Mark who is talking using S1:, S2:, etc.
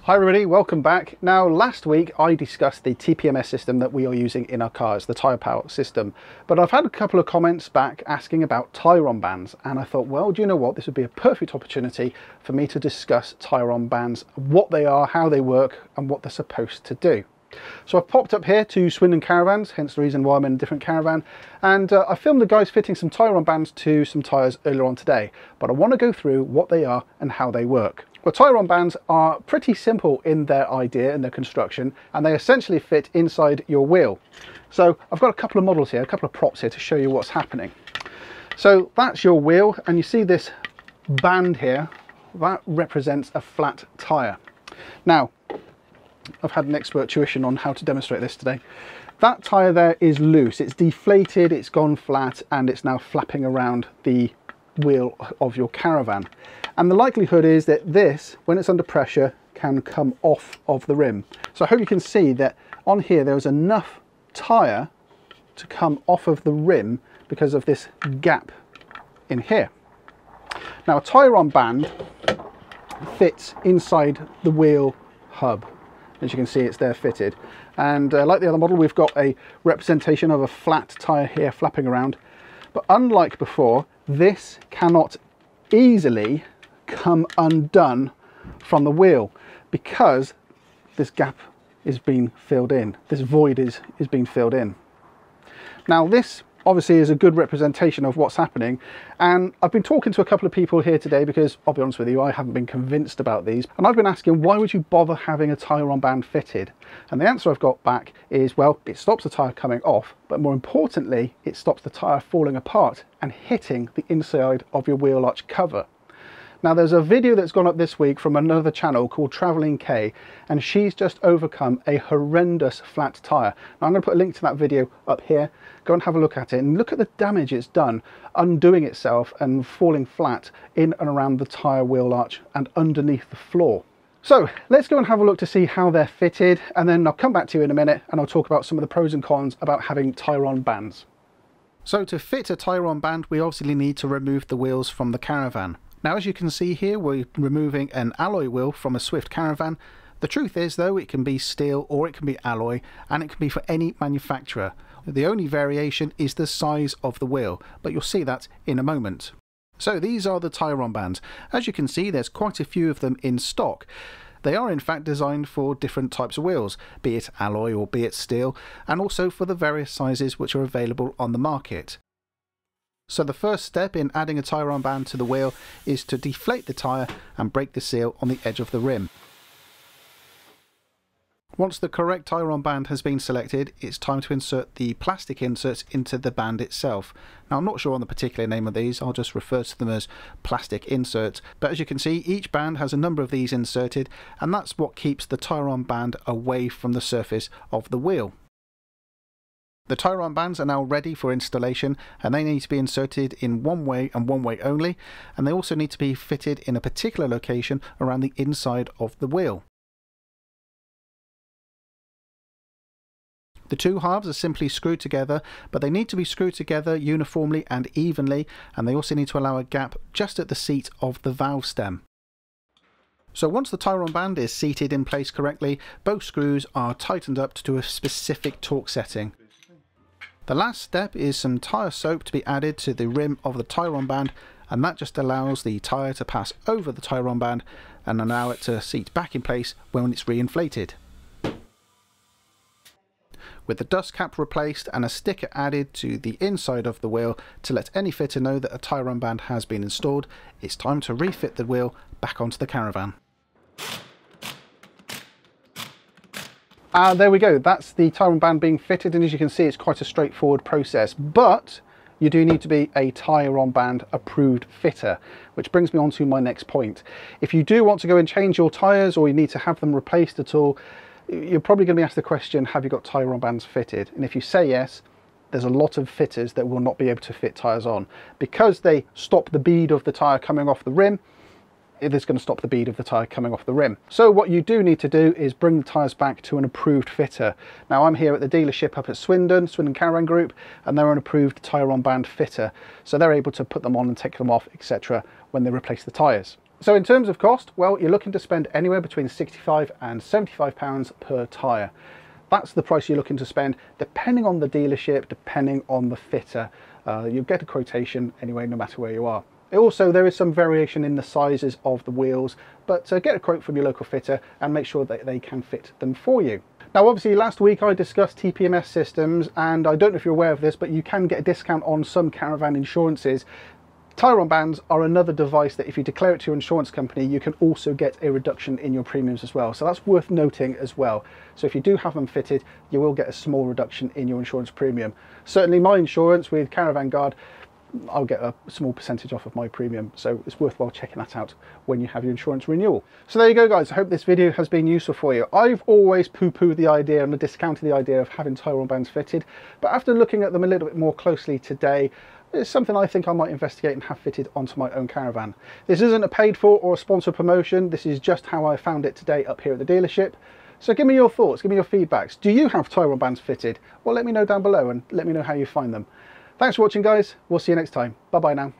S1: Hi everybody, welcome back. Now last week I discussed the TPMS system that we are using in our cars, the tyre power system. But I've had a couple of comments back asking about Tyronn Bands, and I thought, well, do you know what, this would be a perfect opportunity for me to discuss Tyronn Bands, what they are, how they work and what they're supposed to do. So I've popped up here to Swindon Caravans, hence the reason why I'm in a different caravan, and I filmed the guys fitting some Tyronn Bands to some tyres earlier on today, but I want to go through what they are and how they work. Well, Tyronn Bands are pretty simple in their idea and their construction, and they essentially fit inside your wheel. So I've got a couple of models here, a couple of props here to show you what's happening. So that's your wheel, and you see this band here, that represents a flat tyre. Now, I've had an expert tuition on how to demonstrate this today. That tyre there is loose, it's deflated, it's gone flat, and it's now flapping around the wheel of your caravan. And the likelihood is that this, when it's under pressure, can come off of the rim. So I hope you can see that on here there is enough tyre to come off of the rim because of this gap in here. Now a Tyronn band fits inside the wheel hub. As you can see, it's there fitted, and like the other model, we've got a representation of a flat tyre here flapping around, but unlike before, this cannot easily come undone from the wheel because this gap is being filled in, this void is being filled in. Now this obviously is a good representation of what's happening, and I've been talking to a couple of people here today because I'll be honest with you, I haven't been convinced about these, and I've been asking, why would you bother having a Tyronn band fitted? And the answer I've got back is, well, it stops the tyre coming off, but more importantly, it stops the tyre falling apart and hitting the inside of your wheel arch cover. Now there's a video that's gone up this week from another channel called Travelling K, and she's just overcome a horrendous flat tyre. Now I'm going to put a link to that video up here. Go and have a look at it and look at the damage it's done undoing itself and falling flat in and around the tyre wheel arch and underneath the floor. So let's go and have a look to see how they're fitted, and then I'll come back to you in a minute and I'll talk about some of the pros and cons about having Tyronn bands. So to fit a Tyronn band, we obviously need to remove the wheels from the Caravan. Now, as you can see here, we're removing an alloy wheel from a Swift Caravan. The truth is, though, it can be steel or it can be alloy, and it can be for any manufacturer. The only variation is the size of the wheel, but you'll see that in a moment. So these are the Tyronn bands. As you can see, there's quite a few of them in stock. They are in fact designed for different types of wheels, be it alloy or be it steel, and also for the various sizes which are available on the market. So the first step in adding a Tyronn band to the wheel is to deflate the tyre and break the seal on the edge of the rim. Once the correct Tyronn band has been selected, it's time to insert the plastic inserts into the band itself. Now I'm not sure on the particular name of these, I'll just refer to them as plastic inserts, but as you can see, each band has a number of these inserted, and that's what keeps the Tyronn band away from the surface of the wheel. The Tyronn bands are now ready for installation, and they need to be inserted in one way and one way only, and they also need to be fitted in a particular location around the inside of the wheel. The two halves are simply screwed together, but they need to be screwed together uniformly and evenly, and they also need to allow a gap just at the seat of the valve stem. So once the Tyronn band is seated in place correctly, both screws are tightened up to a specific torque setting. The last step is some tyre soap to be added to the rim of the Tyronn band, and that just allows the tyre to pass over the Tyronn band and allow it to seat back in place when it's reinflated. With the dust cap replaced and a sticker added to the inside of the wheel to let any fitter know that a Tyronn band has been installed, it's time to refit the wheel back onto the Caravan. There we go, that's the Tyronn band being fitted, and as you can see, it's quite a straightforward process, but you do need to be a Tyronn band approved fitter, which brings me on to my next point. If you do want to go and change your tyres, or you need to have them replaced at all, you're probably going to be asked the question, have you got Tyronn bands fitted? And if you say yes, there's a lot of fitters that will not be able to fit tyres on. Because they stop the bead of the tyre coming off the rim, it is going to stop the bead of the tyre coming off the rim. So what you do need to do is bring the tyres back to an approved fitter. Now I'm here at the dealership up at Swindon Caravan Group, and they're an approved Tyronn band fitter. So they're able to put them on and take them off, etc. when they replace the tyres. So in terms of cost, well, you're looking to spend anywhere between £65 and £75 per tyre. That's the price you're looking to spend, depending on the dealership, depending on the fitter. You'll get a quotation anyway, no matter where you are. Also, there is some variation in the sizes of the wheels, but get a quote from your local fitter and make sure that they can fit them for you. Now, obviously, last week I discussed TPMS systems, and I don't know if you're aware of this, but you can get a discount on some caravan insurances. Tyronn Bands are another device that if you declare it to your insurance company, you can also get a reduction in your premiums as well. So that's worth noting as well. So if you do have them fitted, you will get a small reduction in your insurance premium. Certainly my insurance with Caravan Guard, I'll get a small percentage off of my premium. So it's worthwhile checking that out when you have your insurance renewal. So there you go, guys. I hope this video has been useful for you. I've always poo-pooed the idea and discounted the idea of having Tyronn Bands fitted, but after looking at them a little bit more closely today, it's something I think I might investigate and have fitted onto my own caravan. This isn't a paid for or a sponsored promotion. This is just how I found it today up here at the dealership. So give me your thoughts, give me your feedbacks. Do you have Tyronn Bands fitted? Well, let me know down below and let me know how you find them. Thanks for watching, guys. We'll see you next time. Bye bye now.